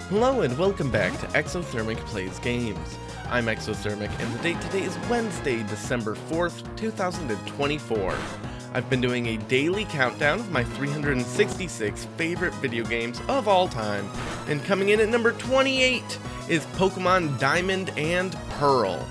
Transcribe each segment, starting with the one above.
Hello and welcome back to Exothermic Plays Games. I'm Exothermic and the date today is Wednesday, December 4th, 2024. I've been doing a daily countdown of my 366 favorite video games of all time, and coming in at number 28 is Pokemon Diamond and Pearl.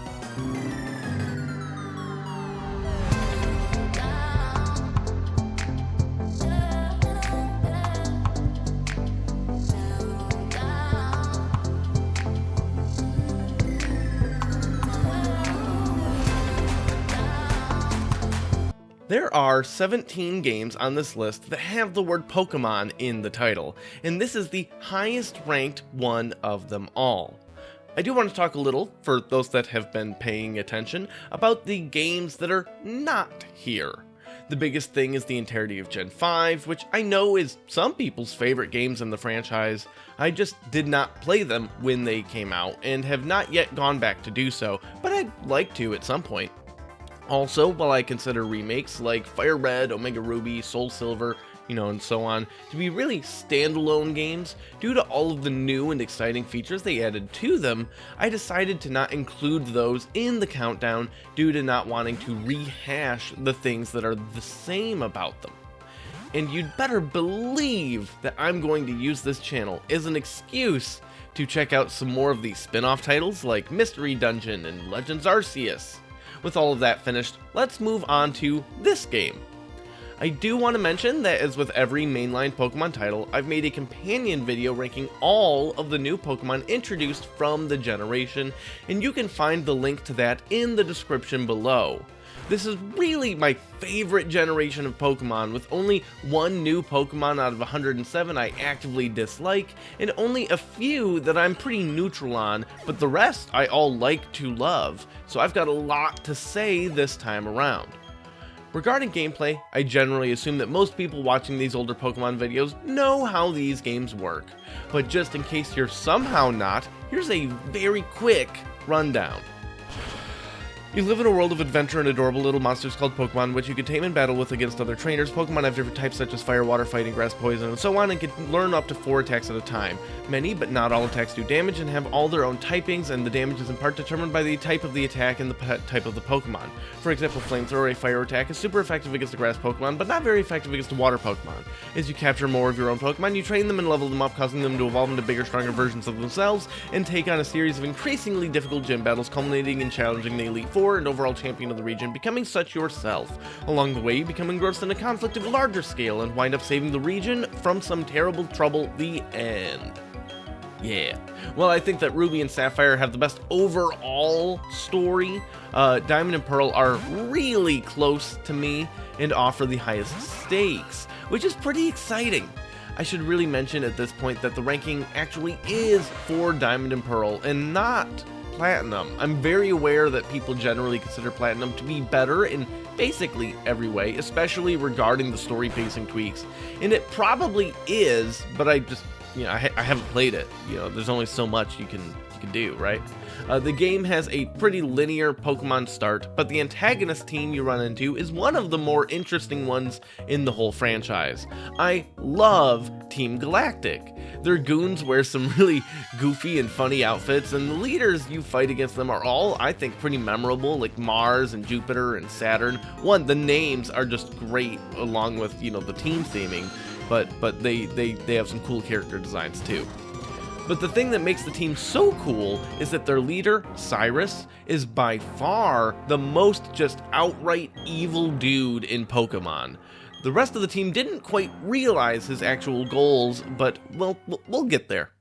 There are 17 games on this list that have the word Pokemon in the title, and this is the highest ranked one of them all. I do want to talk a little, for those that have been paying attention, about the games that are not here. The biggest thing is the entirety of Gen 5, which I know is some people's favorite games in the franchise. I just did not play them when they came out, and have not yet gone back to do so, but I'd like to at some point. Also, while I consider remakes like Fire Red, Omega Ruby, Soul Silver, and so on, to be really standalone games, due to all of the new and exciting features they added to them, I decided to not include those in the countdown due to not wanting to rehash the things that are the same about them. And you'd better believe that I'm going to use this channel as an excuse to check out some more of these spin-off titles like Mystery Dungeon and Legends Arceus. With all of that finished, let's move on to this game. I do want to mention that as with every mainline Pokemon title, I've made a companion video ranking all of the new Pokemon introduced from the generation, and you can find the link to that in the description below. This is really my favorite generation of Pokemon, with only one new Pokemon out of 107 I actively dislike, and only a few that I'm pretty neutral on, but the rest I all like to love, so I've got a lot to say this time around. Regarding gameplay, I generally assume that most people watching these older Pokemon videos know how these games work, but just in case you're somehow not, here's a very quick rundown. You live in a world of adventure and adorable little monsters called Pokemon, which you can tame and battle with against other trainers. Pokemon have different types such as fire, water, fighting, grass, poison, and so on, and can learn up to 4 attacks at a time. Many, but not all attacks do damage and have all their own typings, and the damage is in part determined by the type of the attack and the type of the Pokemon. For example, Flamethrower, a fire attack, is super effective against the grass Pokemon, but not very effective against the water Pokemon. As you capture more of your own Pokemon, you train them and level them up, causing them to evolve into bigger, stronger versions of themselves, and take on a series of increasingly difficult gym battles, culminating in challenging the Elite Four and overall champion of the region, becoming such yourself. Along the way, you become engrossed in a conflict of a larger scale and wind up saving the region from some terrible trouble. The end. Yeah. Well, I think that Ruby and Sapphire have the best overall story. Diamond and Pearl are really close to me and offer the highest stakes, which is pretty exciting. I should really mention at this point that the ranking actually is for Diamond and Pearl and not Platinum. I'm very aware that people generally consider Platinum to be better in basically every way, especially regarding the story pacing tweaks, and it probably is, but I just, I haven't played it. There's only so much you can do, right? The game has a pretty linear Pokemon start, but the antagonist team you run into is one of the more interesting ones in the whole franchise. I love Team Galactic. Their goons wear some really goofy and funny outfits, and the leaders you fight against them are all, I think, pretty memorable, like Mars and Jupiter and Saturn. The names are just great, along with, the team theming, but they have some cool character designs too. But the thing that makes the team so cool is that their leader, Cyrus, is by far the most just outright evil dude in Pokemon. The rest of the team didn't quite realize his actual goals, but, well, we'll get there.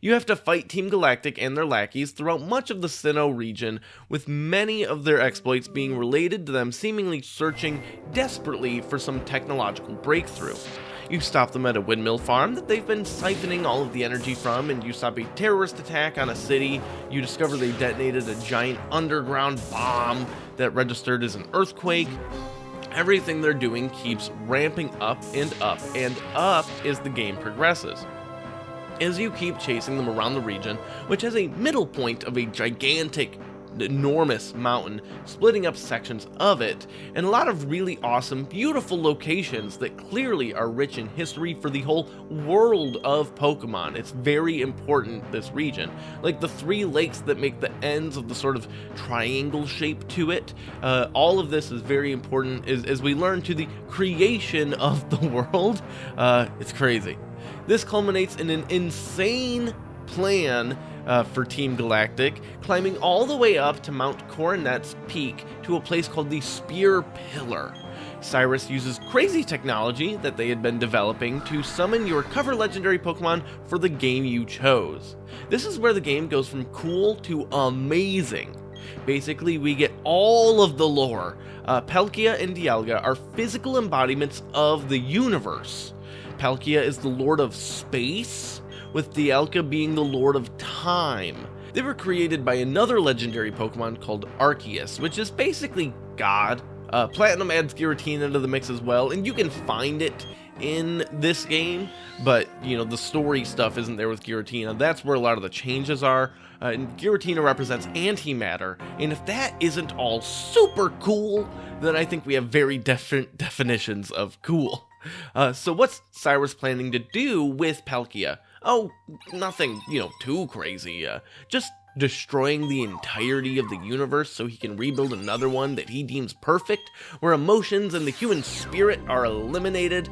You have to fight Team Galactic and their lackeys throughout much of the Sinnoh region, with many of their exploits being related to them seemingly searching desperately for some technological breakthrough. You stop them at a windmill farm that they've been siphoning all of the energy from, and you stop a terrorist attack on a city. You discover they detonated a giant underground bomb that registered as an earthquake. Everything they're doing keeps ramping up and up and up as the game progresses. As you keep chasing them around the region, which has a middle point of a gigantic enormous mountain, splitting up sections of it, and a lot of really awesome, beautiful locations that clearly are rich in history for the whole world of Pokemon. It's very important, this region. Like the 3 lakes that make the ends of the sort of triangle shape to it. All of this is very important as we learn to the creation of the world. It's crazy. This culminates in an insane plan for Team Galactic, climbing all the way up to Mount Coronet's peak to a place called the Spear Pillar. Cyrus uses crazy technology that they had been developing to summon your cover legendary Pokemon for the game you chose. This is where the game goes from cool to amazing. Basically, we get all of the lore. Palkia and Dialga are physical embodiments of the universe. Palkia is the Lord of Space, with Dialga being the Lord of Time. They were created by another legendary Pokemon called Arceus, which is basically God. Platinum adds Giratina to the mix as well, and you can find it in this game, but the story stuff isn't there with Giratina. That's where a lot of the changes are, and Giratina represents antimatter, and if that isn't all super cool, then I think we have very different definitions of cool. So what's Cyrus planning to do with Palkia? Oh, nothing, too crazy. Just destroying the entirety of the universe so he can rebuild another one that he deems perfect, where emotions and the human spirit are eliminated.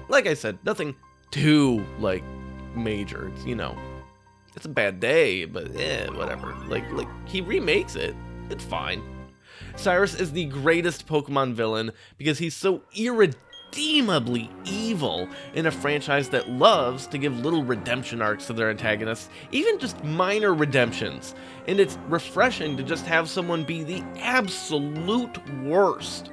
Like I said, nothing too, major. It's a bad day, but whatever. Like, he remakes it. It's fine. Cyrus is the greatest Pokemon villain because he's so irredeemably evil in a franchise that loves to give little redemption arcs to their antagonists, even just minor redemptions. And it's refreshing to just have someone be the absolute worst.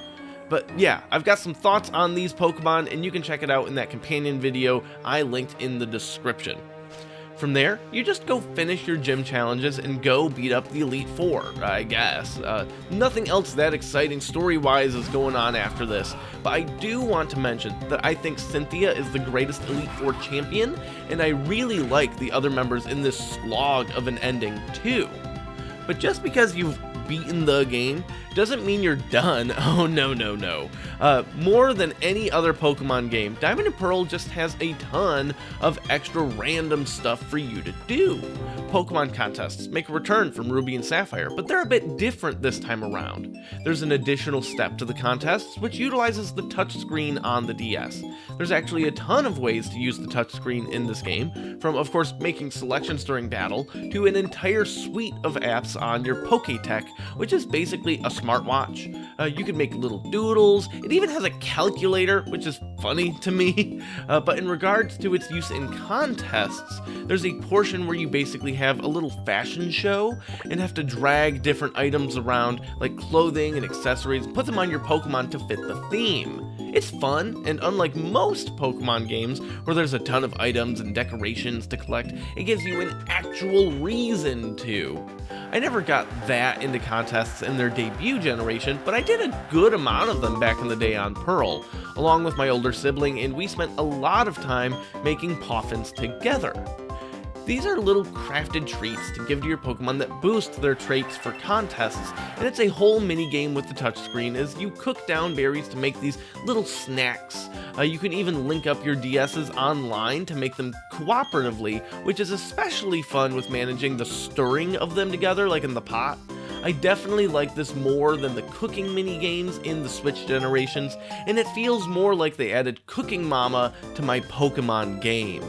But yeah, I've got some thoughts on these Pokemon, and you can check it out in that companion video I linked in the description. From there, you just go finish your gym challenges and go beat up the Elite Four, I guess. Nothing else that exciting story-wise is going on after this, but I do want to mention that I think Cynthia is the greatest Elite Four champion, and I really like the other members in this slog of an ending too. But just because you've beaten the game doesn't mean you're done. Oh, no. More than any other Pokemon game, Diamond and Pearl just has a ton of extra random stuff for you to do. Pokemon contests make a return from Ruby and Sapphire, but they're a bit different this time around. There's an additional step to the contests, which utilizes the touchscreen on the DS. There's actually a ton of ways to use the touchscreen in this game, from of course making selections during battle, to an entire suite of apps on your Pokétech, which is basically a smartwatch. You can make little doodles. It even has a calculator, which is funny to me. But in regards to its use in contests, there's a portion where you basically have a little fashion show and have to drag different items around, like clothing and accessories, and put them on your Pokemon to fit the theme. It's fun, and unlike most Pokemon games where there's a ton of items and decorations to collect, it gives you an actual reason to. I never got that into contests in their debut generation, but I did a good amount of them back in the day on Pearl, along with my older sibling, and we spent a lot of time making Poffins together. These are little crafted treats to give to your Pokemon that boost their traits for contests, and it's a whole mini-game with the touchscreen as you cook down berries to make these little snacks. You can even link up your DSs online to make them cooperatively, which is especially fun with managing the stirring of them together, like in the pot. I definitely like this more than the cooking mini-games in the Switch generations, and it feels more like they added Cooking Mama to my Pokemon game.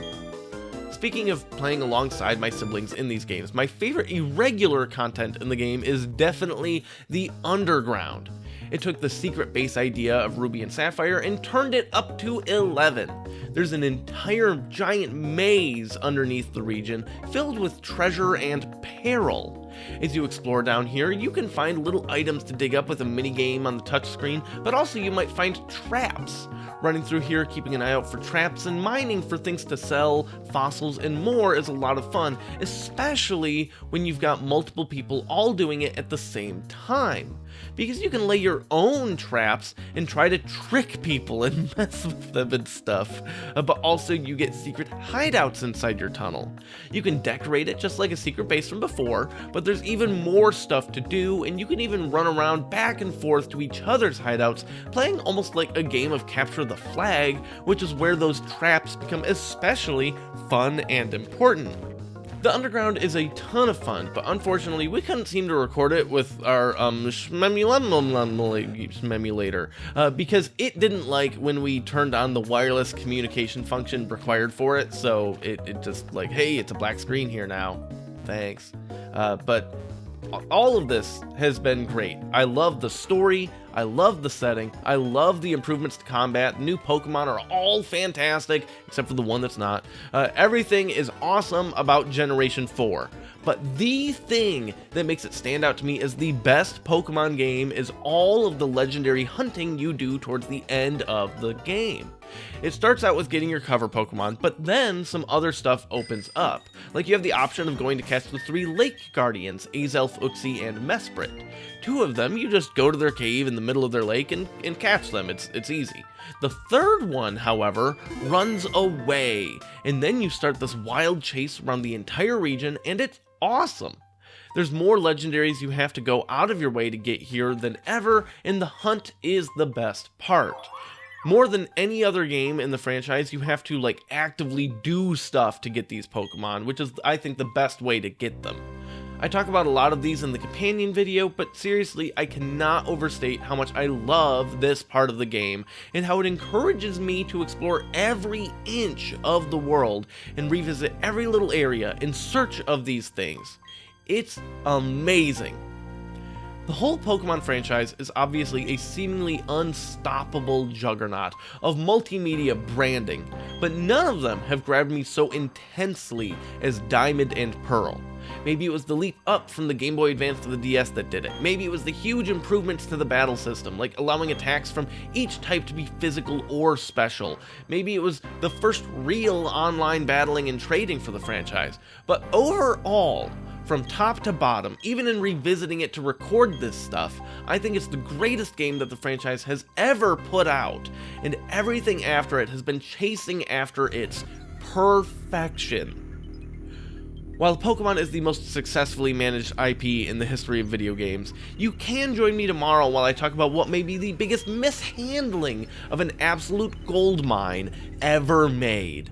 Speaking of playing alongside my siblings in these games, my favorite irregular content in the game is definitely the Underground. It took the secret base idea of Ruby and Sapphire and turned it up to 11. There's an entire giant maze underneath the region filled with treasure and peril. As you explore down here, you can find little items to dig up with a minigame on the touchscreen, but also you might find traps. Running through here, keeping an eye out for traps and mining for things to sell, fossils, and more is a lot of fun, especially when you've got multiple people all doing it at the same time. because you can lay your own traps and try to trick people and mess with them and stuff. But also you get secret hideouts inside your tunnel. You can decorate it just like a secret base from before, but there's even more stuff to do, and you can even run around back and forth to each other's hideouts, playing almost like a game of capture the flag, which is where those traps become especially fun and important. The underground is a ton of fun, but unfortunately we couldn't seem to record it with our emulator, because it didn't like when we turned on the wireless communication function required for it, so it just like, hey, it's a black screen here now, thanks. But all of this has been great. I love the story, I love the setting, I love the improvements to combat. New Pokemon are all fantastic, except for the one that's not. Everything is awesome about Generation 4. But the thing that makes it stand out to me as the best Pokemon game is all of the legendary hunting you do towards the end of the game. It starts out with getting your cover Pokemon, but then some other stuff opens up. Like you have the option of going to catch the 3 Lake Guardians, Azelf, Uxie, and Mesprit. 2 of them, you just go to their cave in the middle of their lake and catch them. It's easy. The 3rd one, however, runs away, and then you start this wild chase around the entire region, and it's awesome. There's more legendaries you have to go out of your way to get here than ever, and the hunt is the best part. More than any other game in the franchise, you have to like actively do stuff to get these Pokemon, which is, I think, the best way to get them. I talk about a lot of these in the companion video, but seriously, I cannot overstate how much I love this part of the game, and how it encourages me to explore every inch of the world and revisit every little area in search of these things. It's amazing. The whole Pokemon franchise is obviously a seemingly unstoppable juggernaut of multimedia branding, but none of them have grabbed me so intensely as Diamond and Pearl. Maybe it was the leap up from the Game Boy Advance to the DS that did it. Maybe it was the huge improvements to the battle system, like allowing attacks from each type to be physical or special. Maybe it was the first real online battling and trading for the franchise. But overall, from top to bottom, even in revisiting it to record this stuff, I think it's the greatest game that the franchise has ever put out, and everything after it has been chasing after its perfection. While Pokemon is the most successfully managed IP in the history of video games, you can join me tomorrow while I talk about what may be the biggest mishandling of an absolute goldmine ever made.